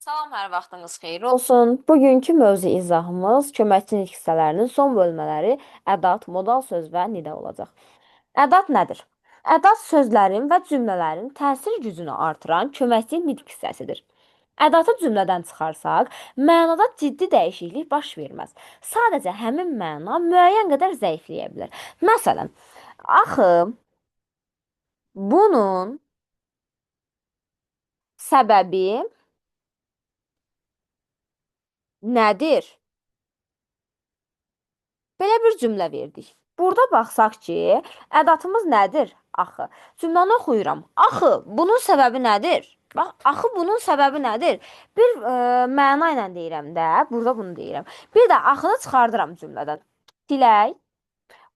Salam, hər vaxtınız xeyir olsun. Bugünkü mövzu izahımız köməkçilik hissələrinin son bölmələri ədat, modal söz və nida olacaq. Ədat nədir? Ədat sözlərin və cümlələrin təsir gücünü artıran köməkçi nitq hissəsidir. Ədatı cümlədən çıxarsaq, mənada ciddi dəyişiklik baş verməz. Sadəcə həmin məna müəyyən qədər zəifləyə bilər. Məsələn, axı bunun səbəbi nədir? Belə bir cümlə verdik. Burada baxsaq ki, ədatımız nədir? Axı. Cümləni oxuyuram. Axı, bunun səbəbi nədir? Bax, axı bunun səbəbi nədir? Bir məna ilə deyirəm də, burada bunu deyirəm. Bir də axını çıxardıram cümlədən. Dilək,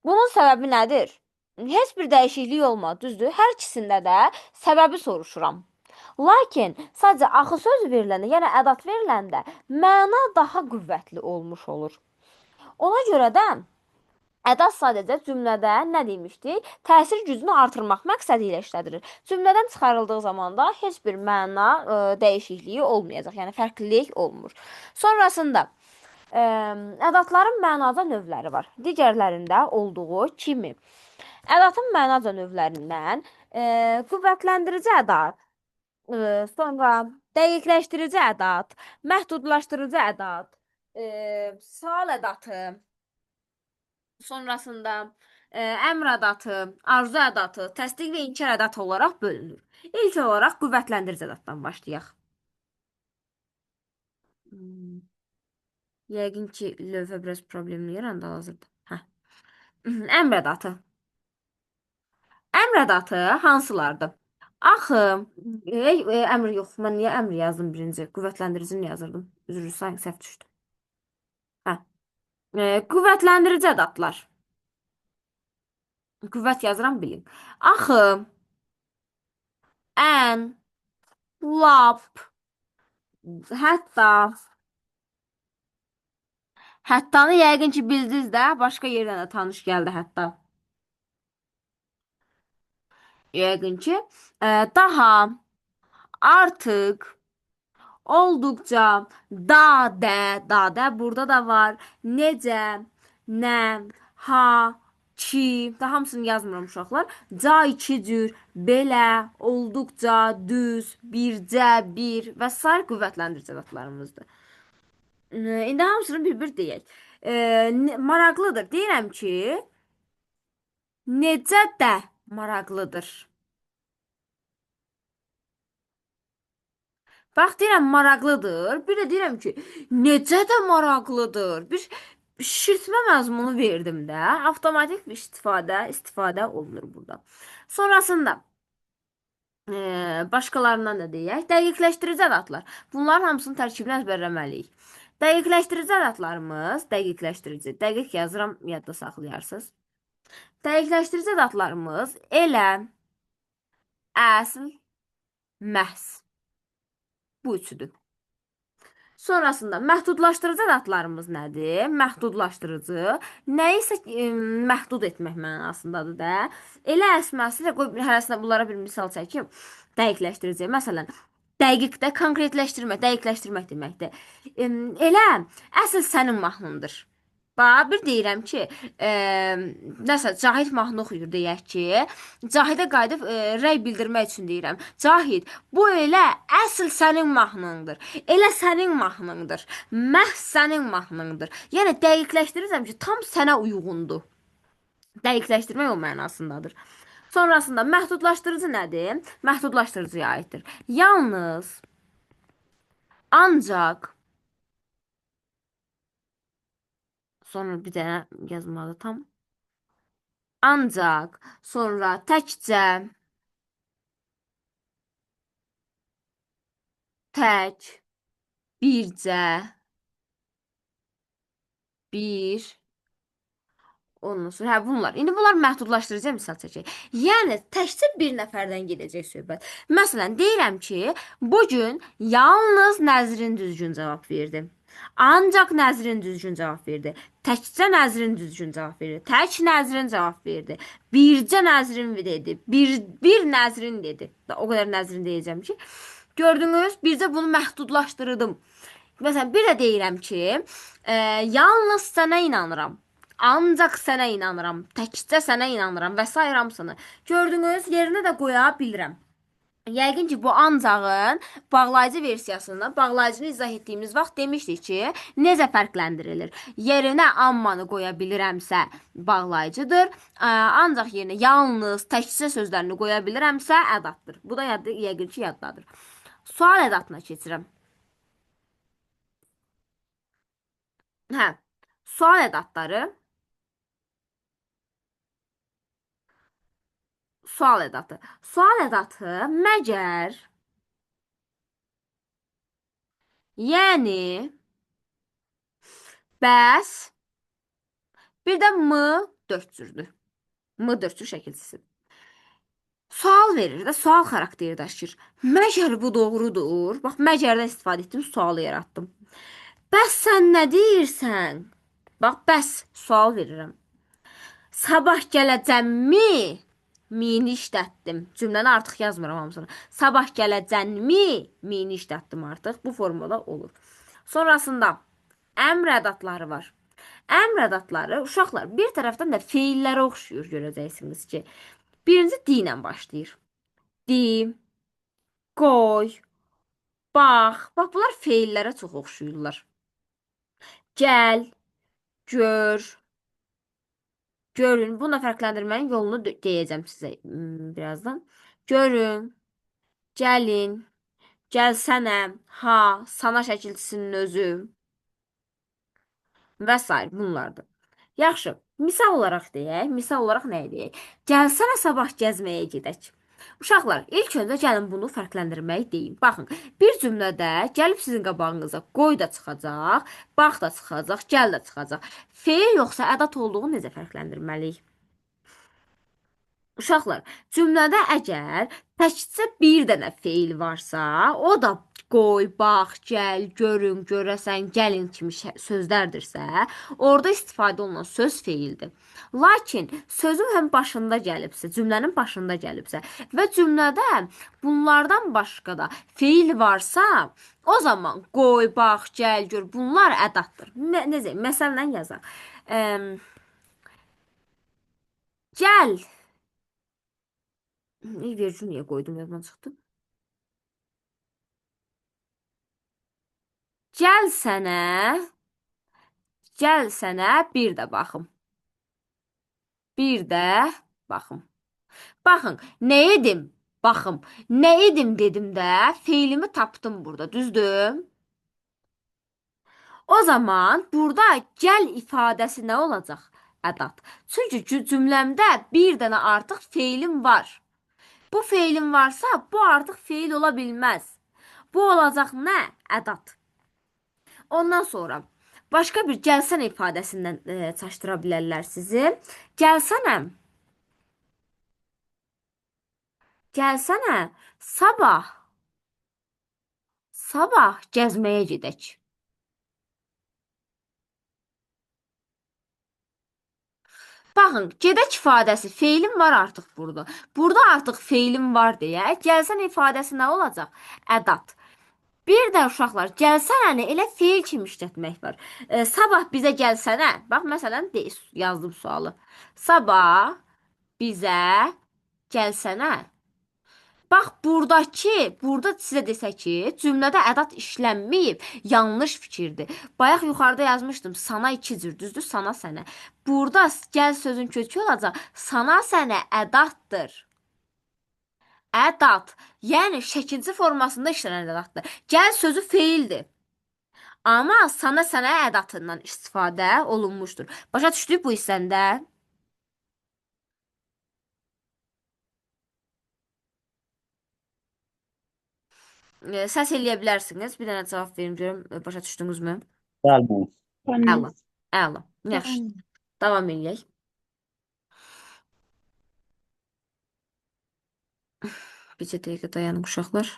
bunun səbəbi nədir? Heç bir dəyişiklik olmadı, düzdür? Hər ikisində də səbəbi soruşuram. Lakin sadəcə axı sözü veriləndə, yəni ədat veriləndə məna daha qüvvətli olmuş olur. Ona görə də ədat sadəcə cümlədə nə demişdik? Təsir gücünü artırmaq məqsədi ilə işlədilir. Cümlədən çıxarıldığı zaman da heç bir məna dəyişikliyi olmayacaq. Yəni fərqlilik olmur. Sonrasında ədatların mənaca növləri var. Digərlərində olduğu kimi. Ədatın mənaca növlərindən qüvvətləndirici ədat, sonra dəqiqləşdirici ədat, məhdudlaşdırıcı ədat, sual ədatı, sonrasında əmr ədatı, arzu ədatı, təsdiq və inkar ədatı olaraq bölünür. İlk olaraq qüvvətləndirici ədatdan başlayaq. Yəqin ki, lövhə biraz problemli yaranda hazırdır. Əmr ədatı. Əmr ədatı hansılardır? Axı, əmr yox, mən niyə əmr yazdım birinci? Qüvvətləndiricini yazırdım. Üzr istəyirəm, səhv düşdü. Qüvvətləndirici ədatlar. Qüvvət yazıram, bilin. Axı, ən, lap, hətta. Həttanı yəqin ki, bildiniz də, başqa yerdən də tanış gəldi hətta. Yəqin ki, daha, artıq, olduqca, dadə burada da var. Necə, nə, ha, ki, da hamısını yazmıram uşaqlar. Ca iki cür, belə, olduqca, düz, bircə, bir və sair qüvvətləndirici ədatlarımızdır. İndi hamısını bir-bir deyək. Maraqlıdır. Deyirəm ki, necə də maraqlıdır. Bax, deyirəm maraqlıdır. Bir də deyirəm ki, necə də maraqlıdır. Bir şişirtmə məzmunu verdim də. Avtomatik bir istifadə olunur burada. Sonrasında başqalarından da deyək. Dəqiqləşdirici ədatlar. Bunların hamısının tərkibini əzbərləməliyik. Dəqiqləşdirici ədatlarımız, dəqiq yazıram, yadda saxlayarsınız. Dəqiqləşdirici ədatlarımız elə, əsl, məhz. Bu üçüdür. Sonrasında məhdudlaşdırıcı ədatlarımız nədir? Məhdudlaşdırıcı nəyisə məhdud etmək mənasındadır da. Elə əsmasıyla qoy hərəsində bunlara bir misal çəkim. Dəqiqləşdirici. Məsələn, dəqiqdə konkretləşdirmək, dəqiqləşdirmək deməkdir. Elə əsl sənin mahnındır. Bax, bir deyirəm ki, nəsə Cahid mahnı oxuyur deyək ki, Cahidə qayıdıb rəy bildirmək üçün deyirəm. Cahid, bu elə əsl sənin mahnındır. Elə sənin mahnındır. Məhz sənin mahnındır. Yəni dəqiqləşdirirəm ki, tam sənə uyğundur. Dəqiqləşdirmək o mənasındadır. Sonrasında məhdudlaşdırıcı nədir? Məhdudlaşdırıcıya aiddir. Yalnız, ancaq, sonra bir dənə yazmalı tam. Ancaq, sonra təkcə, tək, bircə, bir, ondan sonra, bunlar. İndi bunlar məhdudlaşdırıcı misal çəkək. Yəni, təkcə bir nəfərdən gedəcək söhbət. Məsələn, deyirəm ki, bugün yalnız Nəzrin düzgün cavab verdi. Ancaq Nəzrin düzgün cavab verdi. Təkcə Nəzrin düzgün cavab verdi. Tək Nəzrin cavab verdi. Bircə Nəzrin dedi. Bir Nəzrin dedi. O qədər Nəzrin deyəcəm ki, Gördünüz, bircə bunu məhdudlaşdırdım. Məsələn, bir də deyirəm ki, yalnız sənə inanıram. Ancaq sənə inanıram. Təkcə sənə inanıram və sair hamısını. Gördünüz, yerinə də qoya bilirəm. Yəqin ki, bu ancağın bağlayıcı versiyasında bağlayıcını izah etdiyimiz vaxt demişdik ki, necə fərqləndirilir. Yerinə ammanı qoya bilirəmsə bağlayıcıdır. Ancaq yerinə yalnız, təkcə sözlərini qoya bilirəmsə ədatdır. Bu da yəqin ki, yaddadır. Sual ədatına keçirəm. Hə, sual ədatları. Sual ədatı. Sual ədatı məgər, yəni, bəs, bir də dörd cürdür. Dörd cür şəkilçisi. Sual verir də, sual xarakteri daşıyır. Məgər bu doğrudur? Bax, məgərdən istifadə etdim, sualı yaratdım. Bəs sən nə deyirsən? Bax, bəs sual verirəm. Sabah gələcəmmi? Mini işlətdim. Cümləni artıq yazmıram hamısını. Sabah gələcənmi? Mini işlətdim artıq. Bu formada olur. Sonrasında əmr ədatları var. Əmr ədatları, uşaqlar, bir tərəfdən də feillərə oxşuyur, görəcəksiniz ki. Birinci D ilə başlayır. Di, qoy, bax. Bax, bunlar feillərə çox oxşuyurlar. Gəl, gör, görün. Bununla fərqləndirmənin yolunu deyəcəm sizə birazdan. Görün, gəlin, gəlsənə, ha, sana şəkilçisinin özü və s. bunlardır. Yaxşı, misal olaraq deyək. Misal olaraq nə deyək? Gəlsənə sabah gəzməyə gedək. Uşaqlar, ilk öncə gəlin bunu fərqləndirmək deyim. Baxın, bir cümlədə gəlib sizin qabağınıza qoy da çıxacaq, bax da çıxacaq, gəl də çıxacaq. Feil yoxsa ədat olduğunu necə fərqləndirməliyik? Uşaqlar, cümlədə əgər təkcə bir dənə feil varsa, o da qoy, bax, gəl, görün, görəsən, gəlin kimi sözlərdirsə, orada istifadə olunan söz feildir. Lakin sözün həm başında gəlibsə, cümlənin başında gəlibsə və cümlədə bunlardan başqa da feil varsa, o zaman qoy, bax, gəl, gör, bunlar ədatdır. Necə? Məsələn yazaq. Gəl. Vergül niyə qoydum, yadımdan çıxdı. Gəl sənə bir də baxım. Bir də baxım. Baxın, nə edim? Baxım. Nə edim dedim də, feilimi tapdım burada, düzdür? O zaman burada gəl ifadəsi nə olacaq? Ədat. Çünki cümləmdə bir dənə artıq feilim var. Bu feilim varsa, bu artıq feil ola bilməz. Bu olacaq nə? Ədat. Ondan sonra başqa bir gəlsənə ifadəsindən çaşdıra bilərlər sizi. Gəlsənəm. Gəlsənə sabah. Sabah gəzməyə gedək. Baxın, gedək ifadəsi, feilim var artıq burada. Burada artıq feilim var deyə, gəlsən ifadəsi nə olacaq? Ədat. Bir də uşaqlar, gəlsənəni elə feil kimi işlətmək var. Sabah bizə gəlsənə, bax məsələn yazdım sualı. Sabah bizə gəlsənə. Bax burada sizə desə ki, cümlədə ədat işlənməyib, yanlış fikirdir. Bayaq yuxarıda yazmışdım, sana iki cür, düzdür, sana sənə. Burada gəl sözün kökü olacaq, sana sənə ədatdır. Ədat, yəni şəkilci formasında işlənən ədatdır. Gəl sözü feildir. Amma sana sənə ədatından istifadə olunmuşdur. Başa düşdük bu hissəndə? Səs eləyə bilərsiniz. Bir dənə cavab verin görüm, başa düşdünüzmü? Bəli. Əla. Əla. Yaxşı. Davam edək. Bircə dəqiqə dayanın uşaqlar.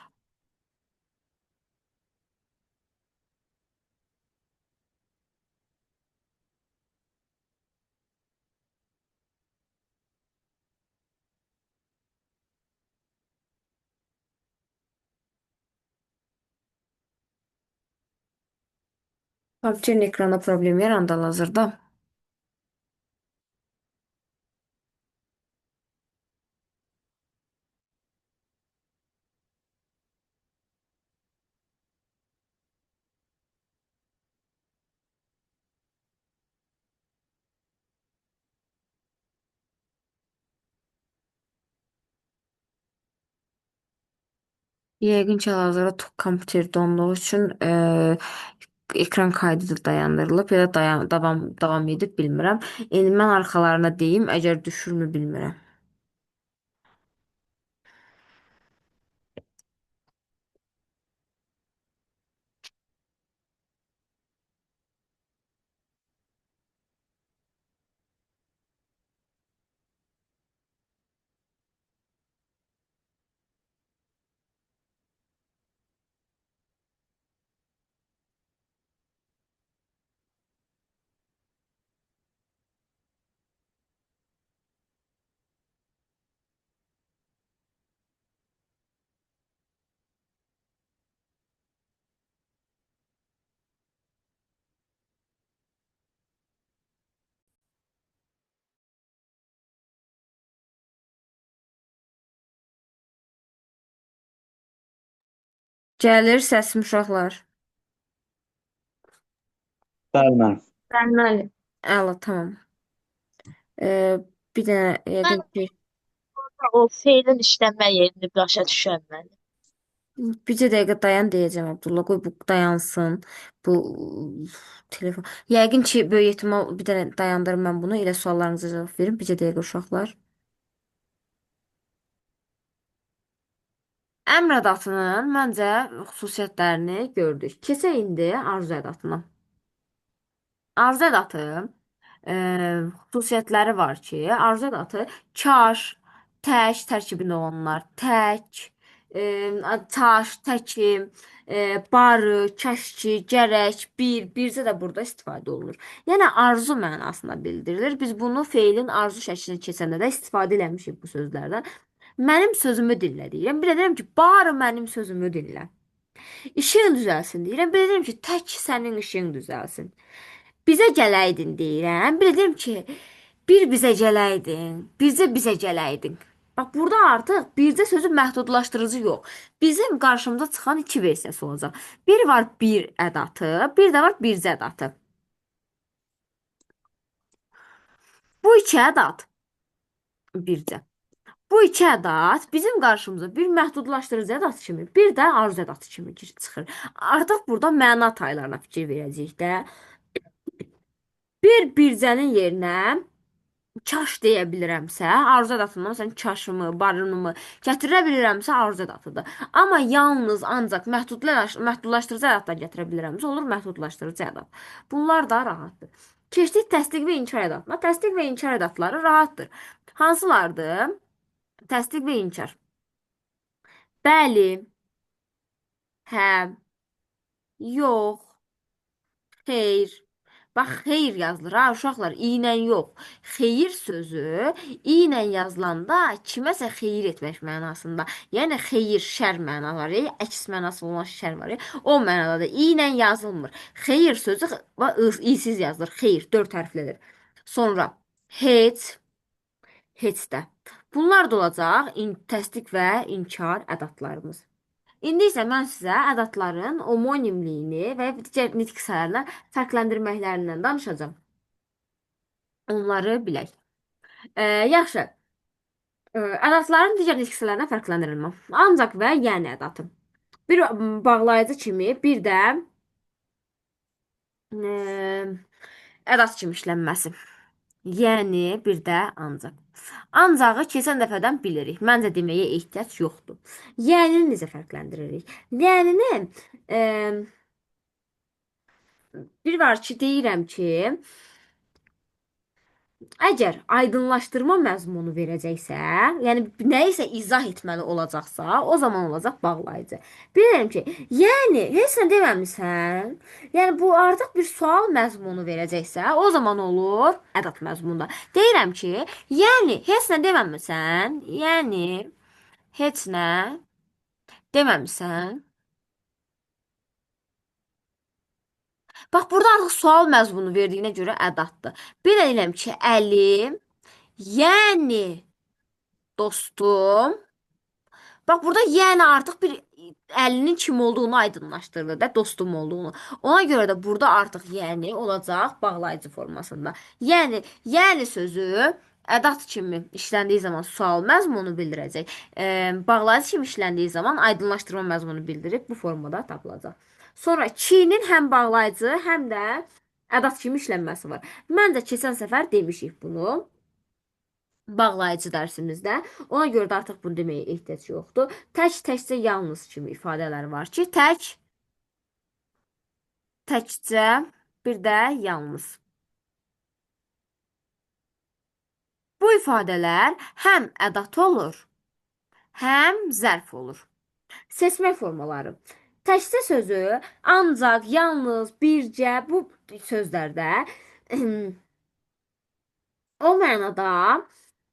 Kompüterin ekranda problem yarandı hal-hazırda. Yəqin ki, hal-hazırda kompüter donduğu üçün ekran kaydı da dayandırılıb ya da davam edib bilmirəm. İndi mən arxalarına deyim, əgər düşürmü bilmirəm. Gəlir səsim uşaqlar. Bəli, müəllim. Bəli. Əla, tamam. Ee, bir dənə Mən yəqin ki, o feilin işlənmə yerini başa düşəmədim. bircə dəqiqə dayan deyəcəm Abdullah. Qoy bu dayansın. Bu telefon. Yəqin ki, böyük ehtimal bir dənə dayandırım mən bunu. Elə suallarınıza cavab verim. Bircə dəqiqə uşaqlar. Əmr ədatının məncə xüsusiyyətlərini gördük. Keçək indi arzu ədatına. Arzu ədatı e, xüsusiyyətləri var ki, arzu ədatı kaş, tək tərkibində olanlar, tək, taş, təkim, barı, kəşki, gərək, bircə də burada istifadə olunur. Yəni arzu mənasına bildirilir. Biz bunu feilin arzu şəklinə keçəndə də istifadə eləmişik bu sözlərdən. Mənim sözümü dinlə deyirəm. Bir də deyirəm ki, barı mənim sözümü dinlə. İşin düzəlsin deyirəm. Bir də deyirəm ki, tək sənin işin düzəlsin. Bizə gələydin deyirəm. Bir də deyirəm ki, bir bizə gələydin, bircə bizə gələydin. Bax burada artıq bircə sözü məhdudlaşdırıcı yox. Bizim qarşımıza çıxan iki versiyası olacaq. Bir var bir ədatı, bir də var bircə ədatı. Bu iki ədat bircə. Bu iki ədat bizim qarşımıza bir məhdudlaşdırıcı ədat kimi, bir də arzu ədatı kimi çıxır. Artıq burada məna taylarına fikir verəcəyik də. Bir bircənin yerinə kaş deyə bilirəmsə, arzu ədatından məsələn kaşımı, barınımı gətirə bilirəmsə arzu ədatıdır. Amma yalnız ancaq məhdudlaşdırıcı ədatlar gətirə bilirəmsə olur məhdudlaşdırıcı ədat. Bunlar da rahatdır. Keçdik təsdiq və inkar ədatına. Təsdiq və inkar ədatları rahatdır. Hansılardır? Təsdiq və inkar. Bəli, hə, yox, xeyr. Bax, xeyr yazılır ha uşaqlar, i ilə yox. Xeyir sözü i ilə yazılanda kiməsə xeyir etmək mənasında. Yəni xeyir şər məna var, əks mənası olan şər var. O mənadadır. I ilə yazılmır. Xeyir sözü isiz yazılır. Xeyir 4 hərflidir. Sonra heç, heç də. Bunlar da olacaq təsdiq və inkar ədatlarımız. İndi isə mən sizə ədatların homonimliyini və digər nitq səhərlə fərqləndirməklərindən danışacağam. Onları bilək. Yaxşı. Ədatların digər nitq səhərlərinə fərqləndirilmə. Ancaq və yəni ədatı. Bir bağlayıcı kimi, bir də ə, ədat kimi işlənməsi. Yəni, bir də ancaq. Ancağı keçən dəfədən bilirik. Məncə deməyə ehtiyac yoxdur. Yənini necə fərqləndiririk? Yənini e, bir var ki, deyirəm ki, əgər aydınlaşdırma məzmunu verəcəksə, yəni nəyisə izah etməli olacaqsa, o zaman olacaq bağlayıcı. Bilirəm ki, yəni heç nə deməmisən. Yəni bu artıq bir sual məzmunu verəcəksə, o zaman olur ədat məzmununda. Deyirəm ki, yəni heç nə deməmisən, yəni heç nə deməmisən. Bax, burada artıq sual məzmunu verdiyinə görə ədatdır. Bir də deyirəm ki, əlim, yəni dostum. Bax, burada yəni artıq bir əlinin kim olduğunu aydınlaşdırdı da, dostum olduğunu. Ona görə də burada artıq yəni olacaq bağlayıcı formasında. Yəni sözü ədat kimi işləndiyi zaman sual məzmunu bildirəcək. Bağlayıcı kimi işləndiyi zaman aydınlaşdırma məzmunu bildirib bu formada tapılacaq. Sonra kinin həm bağlayıcı, həm də ədat kimi işlənməsi var. Məncə keçən səfər demişik bunu bağlayıcı dərsimizdə. Ona görə də artıq bunu deməyə ehtiyac yoxdur. Təkcə yalnız kimi ifadələr var ki, təkcə, bir də yalnız. Bu ifadələr həm ədat olur, həm zərf olur. Seçmək formaları. Təkcə sözü ancaq, yalnız, bircə bu sözlərdə o mənada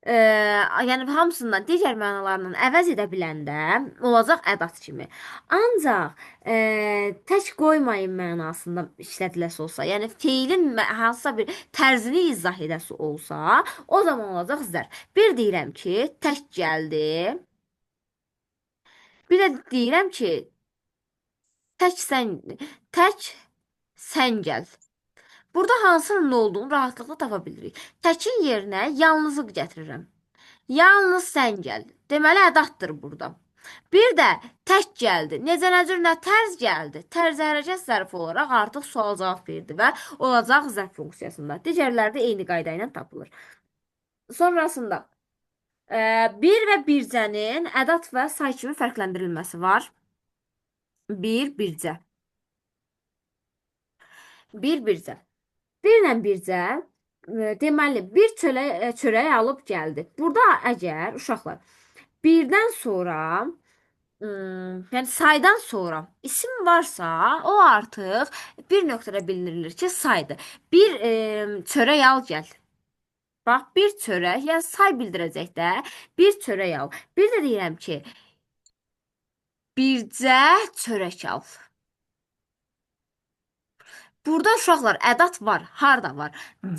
e, yəni hamısından digər mənalarla əvəz edə biləndə olacaq ədat kimi. Ancaq tək qoymayın mənasında işlədiləsi olsa, yəni feilin hansısa bir tərzini izah edəsi olsa, o zaman olacaq zərf. Bir deyirəm ki, tək gəldi. Bir də deyirəm ki, tək sən tək sən gəl. Burada hansının nə olduğunu rahatlıqla tapa bilirik. Təkin yerinə yalnızı gətirirəm. Yalnız sən gəl. Deməli ədatdır burada. Bir də tək gəldi. Necə nə cür nə tərz gəldi. Tərz hərəkət zərfi olaraq artıq sual cavab verdi və olacaq zərf funksiyasında. Digərləri də eyni qayda ilə tapılır. Sonrasında bir və bircənin ədat və say kimi fərqləndirilməsi var. Bir, bircə. Bir, bircə. Birlə bircə deməli bir çörək alıb gəldi. Burada əgər uşaqlar birdən sonra yəni saydan sonra isim varsa, o artıq bir nöqtədə bildirilir ki, saydır. Bir çörək al gəl. Bax, bir çörək, yəni say bildirəcək də, bir çörək al. Bir də deyirəm ki, bircə çörək al. Burada uşaqlar ədat var. Harda var?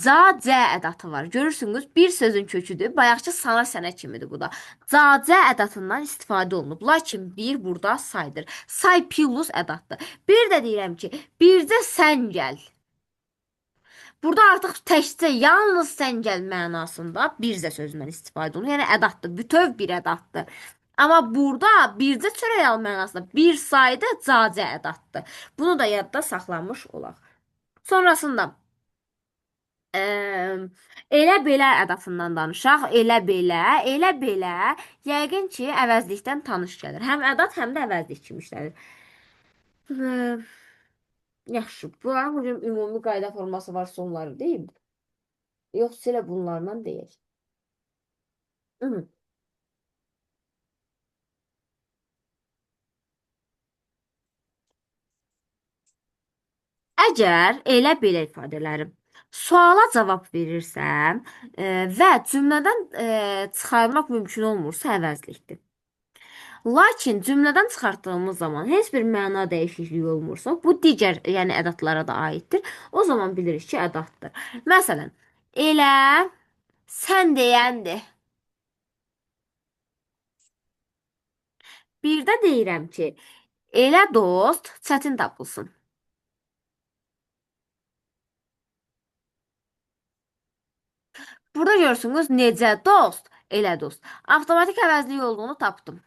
Ca, cə ədatı var. Görürsünüz, bir sözün köküdür. Bayaqçı sana, sənə kimidir bu da. Ca, cə ədatından istifadə olunub. Lakin bir burada saydır. Say plus ədatdır. Bir də deyirəm ki, bircə sən gəl. Burada artıq təkcə yalnız sən gəl mənasında bircə sözündən istifadə olunur. Yəni ədatdır. Bütöv bir ədatdır. Amma burada bircə çörək al mənasında bir sayda cacə ədatdır. Bunu da yadda saxlamış olaq. Sonrasında elə belə ədatından danışaq. Elə belə yəqin ki, əvəzlikdən tanış gəlir. Həm ədat, həm də əvəzlik kimi işlənir. Eee, Yaxşı. Bunların bugün ümumi qayda forması var, sonları deyim. Yoxsa elə bunlarla deyək. Hı. Əgər elə belə ifadələri suala cavab verirsəm və cümlədən çıxarmaq mümkün olmursa əvəzlikdir. Lakin cümlədən çıxartdığımız zaman heç bir məna dəyişikliyi olmursa, bu digər, yəni ədatlara da aiddir. O zaman bilirik ki, ədatdır. Məsələn, elə sən deyəndir. Bir də deyirəm ki, elə dost çətin tapılsın. Burada görürsünüz necə dost, elə dost. Avtomatik əvəzlik olduğunu tapdım.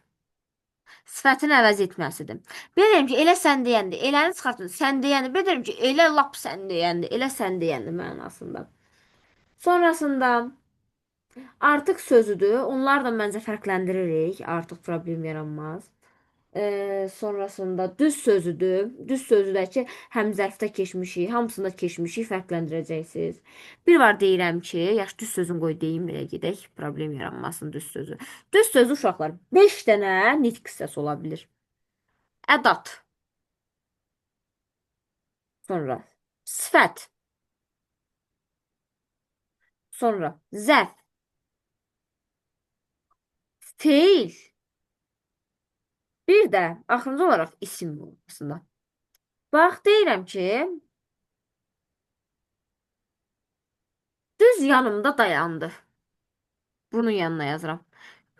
Sifətin əvəz etməsidir. Bilirəm ki, elə sən deyəndi, eləni çıxartın, sən deyəndi. Bilirəm ki, elə lap sən deyəndi, elə sən deyəndi mənasında. Sonrasında artıq sözüdür. Onlar da məncə fərqləndiririk. Artıq problem yaranmaz. Sonrasında düz sözüdür. Düz sözüdəki həm zərfdə keçmişik, hamısında keçmişik fərqləndirəcəksiniz. Bir var deyirəm ki, yaxşı düz sözün qoy deyim belə gedək, problem yaranmasın düz sözü. Düz sözü uşaqlar 5 dənə nitq hissəsi ola bilər. Ədat, sonra sifət, sonra zərf, feil, bir də axırıncı olaraq isim olmasında. Bax deyirəm ki, Düz yanımda dayandı. Bunun yanına yazıram.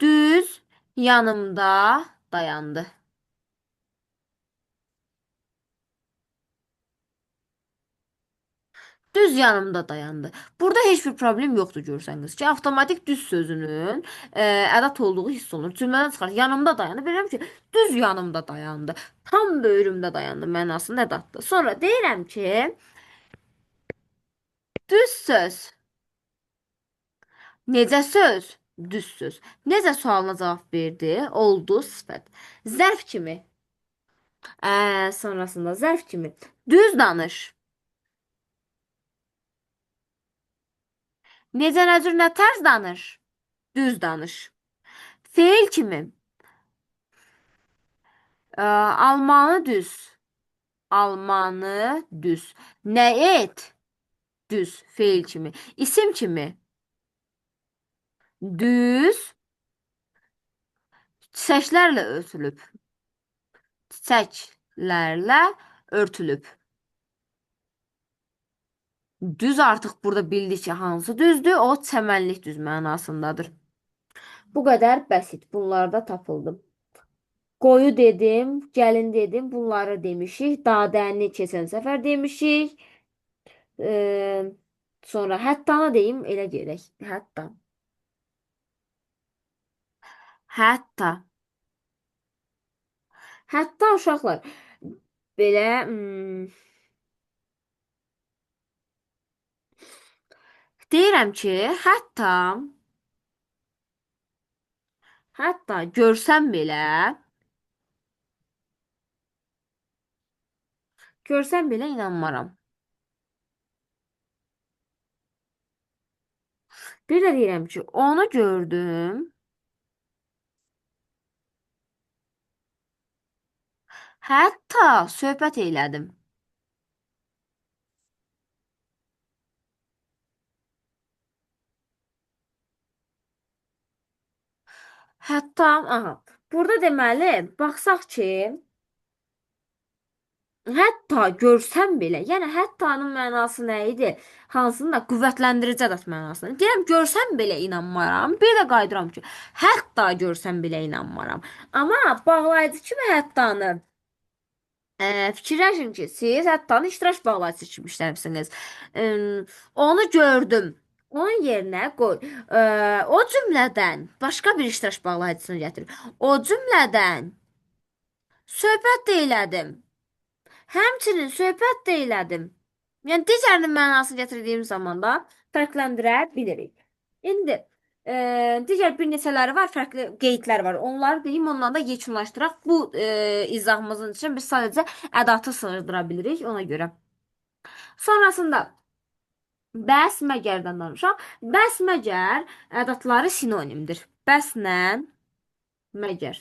Düz yanımda dayandı. Düz yanımda dayandı. Burada heç bir problem yoxdur görsəniz ki, avtomatik düz sözünün ədat olduğu hiss olunur. Cümlədən çıxar. Yanımda dayandı. Bilirəm ki, düz yanımda dayandı. Tam böyrümdə dayandı mənasında ədatdır. Sonra deyirəm ki, düz söz. Necə söz? Düz söz. Necə sualına cavab verdi? Oldu sifət. Zərf kimi. Sonrasında zərf kimi. Düz danış. Necə nə cür nə tərz danış? Düz danış. Feil kimi. Almanı düz. Almanı düz. Ne et? Düz. Feil kimi. İsim kimi. Düz. Çiçeklerle örtülüp. Çiçeklerle örtülüp. Düz artık burada bildik ki, hansı düzdür? O çəmənlik düz mənasındadır. Bu qədər bəsit. Bunlarda tapıldım. Qoyu dedim, gəlin dedim. Bunları demişik. Dadəni keçən səfər demişik. Ee, Sonra həttanı deyim, elə gedək. Hətta. Hətta. Hətta uşaqlar belə deyirəm ki, hətta görsəm belə inanmaram. Bir də deyirəm ki, onu gördüm. Hətta söhbət eylədim. Hətta, aha. Burada deməli, baxsaq ki, hətta görsəm belə, yəni həttanın mənası nə idi? Hansının da qüvvətləndirici ədəd mənasını. Deyirəm, görsəm belə inanmaram. Bir də qayıdıram ki, hətta görsəm belə inanmaram. Amma bağlayıcı kimi həttanı fikirləşin ki, siz həttanı iştirak bağlayıcısı kimi işləmisiniz. Onu gördüm. Onun yerinə qoy. O cümlədən başqa bir iştirak bağlayıcısını gətir. O cümlədən söhbət də elədim. Həmçinin söhbət də elədim. Yəni digərinin mənasını gətirdiyim zaman da fərqləndirə bilirik. İndi digər bir neçələri var, fərqli qeydlər var. Onları deyim, ondan da yekunlaşdıraq. Bu izahımızın üçün biz sadəcə ədatı sığırdıra bilirik ona görə. Sonrasında bəs məgərdən danışaq. Bəs məgər ədatları sinonimdir. Bəslə məgər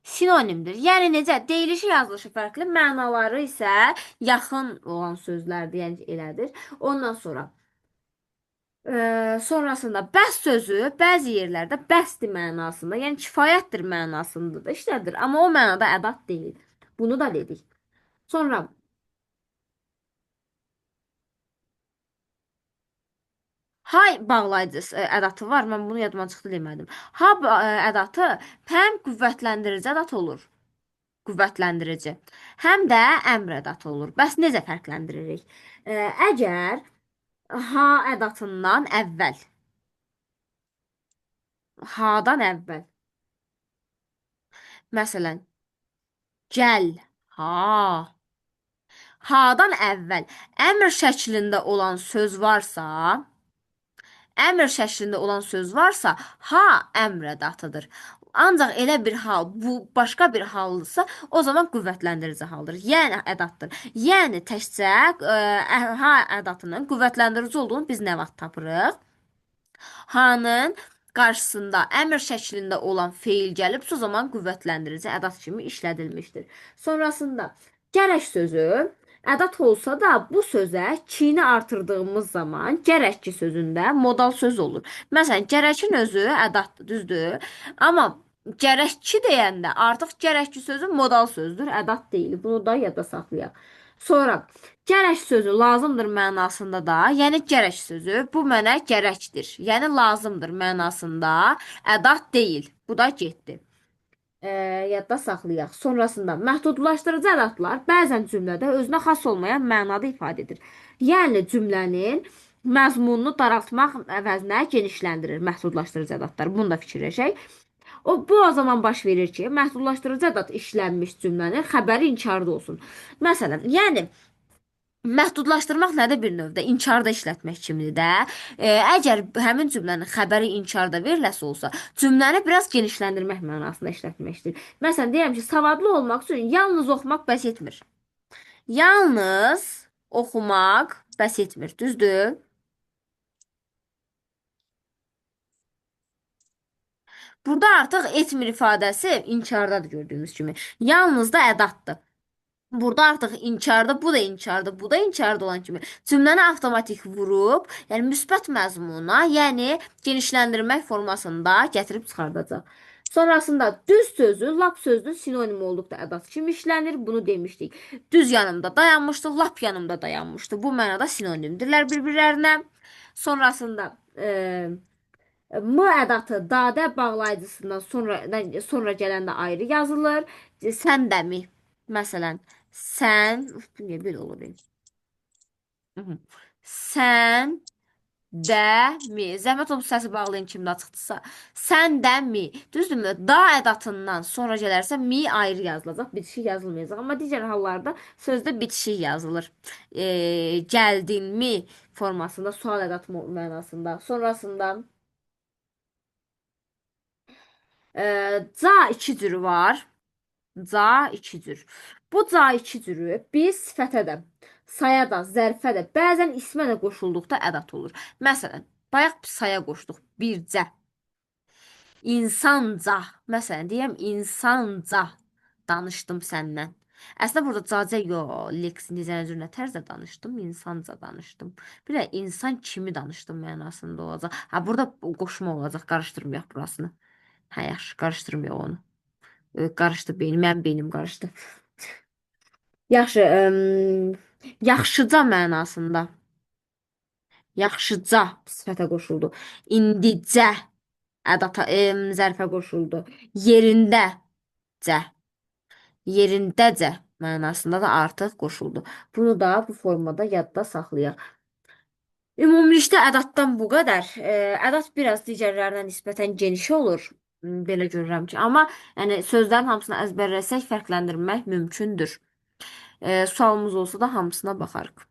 sinonimdir. Yəni necə? Deyilişi, yazılışı fərqli, mənaları isə yaxın olan sözlərdir, yəni elədir. Ondan sonra sonrasında bəs sözü bəzi yerlərdə bəsdir mənasında, yəni kifayətdir mənasında da işlədir. Amma o mənada ədat deyil. Bunu da dedik. Sonra hay bağlayıcı ədatı var. Mən bunu yadıma çıxdı demədim. Ədatı həm qüvvətlendirici ədat olur. Qüvvətlendirici. Həm də əmr ədatı olur. Bəs necə fərqləndiririk? Əgər ha ədatından əvvəl, hadan əvvəl, məsələn, gəl, ha, hadan əvvəl əmr şəklində olan söz varsa, ha əmr ədatıdır. Ancaq elə bir hal, bu başqa bir haldısa, o zaman qüvvətləndirici haldır. Yəni ədatdır. Yəni təkcə ha ədatının qüvvətləndirici olduğunu biz nə vaxt tapırıq? Ha'nın qarşısında əmr şəklində olan feil gəlibsə, o zaman qüvvətləndirici ədat kimi işlədilmişdir. Sonrasında gərək sözü ədat olsa da bu sözə kini artırdığımız zaman gərək ki sözündə modal söz olur. Məsələn, gərəkin özü ədatdır, düzdür? Amma Gərəkçi deyəndə artıq gərəkçi sözü modal sözdür, ədat deyil. Bunu da yadda saxlayaq. Sonra gərək sözü lazımdır mənasında da, yəni gərək sözü bu mənə gərəkdir. Yəni lazımdır mənasında ədat deyil. Bu da getdi. Yadda saxlayaq. Sonrasında məhdudlaşdırıcı ədatlar bəzən cümlədə özünə xas olmayan mənada ifadə edir. Yəni cümlənin məzmununu daraltmaq əvəzinə genişləndirir məhdudlaşdırıcı ədatlar. Bunu da fikirləşək. O zaman baş verir ki, məhdudlaşdırıcı ədat işlənmiş cümlənin xəbəri inkarda olsun. Məsələn, yəni məhdudlaşdırmaq nədir bir növdə? İnkarda işlətmək kimidir də. Əgər həmin cümlənin xəbəri inkarda veriləsi olsa, cümləni biraz genişləndirmək mənasında işlətməkdir. Məsələn, deyirəm ki, savadlı olmaq üçün yalnız oxumaq bəs etmir. Yalnız oxumaq bəs etmir, düzdür? Burada artıq etmir ifadəsi inkardadır gördüyümüz kimi. Yalnız da ədatdır. Burada artıq inkarda, bu da inkarda, bu da inkarda olan kimi cümləni avtomatik vurub, yəni müsbət məzmuna, yəni genişləndirmək formasında gətirib çıxardacaq. Sonrasında düz sözü, lap sözlü sinonim olduqda ədat kimi işlənir. Bunu demişdik. Düz yanımda dayanmışdı, lap yanımda dayanmışdı. Bu mənada sinonimdirlər bir-birlərinə. Sonrasında M ədatı dadə bağlayıcısından sonra gələndə ayrı yazılır. Sən də mi? Məsələn, sən, bu niyə belə olur? Mhm. Sən də mi? Zəhmət olub səsi bağlayın kimdə açıqdırsa. Sən də mi? Düzdürmü? Da ədatından sonra gələrsə mi ayrı yazılacaq, bitişik yazılmayacaq. Amma digər hallarda sözdə bitişik yazılır. Gəldinmi formasında, sual ədatı mənasında. Sonrasında ca iki cürü var. Ca iki cür. Bu ca iki cürü biz sifətə də, saya da, zərfə də, bəzən ismə də qoşulduqda ədat olur. Məsələn, bayaq saya qoşduq. Bircə. İnsanca. Məsələn, deyəm insanca danışdım səndən. Əslində burada cacə yox, leks necə nə tərzdə danışdım, insanca danışdım. Bir də insan kimi danışdım mənasında olacaq. Ha burada qoşma olacaq, qarışdırmayaq burasını. Hə, yaxşı, qarışdırmayaq onu. Qarışdı beynim, mənim beynim qarışdı. Yaxşı, yaxşıca mənasında. Yaxşıca sifətə qoşuldu. İndicə ədata, zərfə qoşuldu. Yerindəcə. Yerindəcə mənasında da artıq qoşuldu. Bunu da bu formada yadda saxlayaq. Ümumilikdə ədatdan bu qədər. Ədat biraz digərlərinə nisbətən geniş olur. Belə görürəm ki, amma yəni sözlərin hamısını əzbərləsək fərqləndirmək mümkündür. Sualımız olsa da hamısına baxarıq.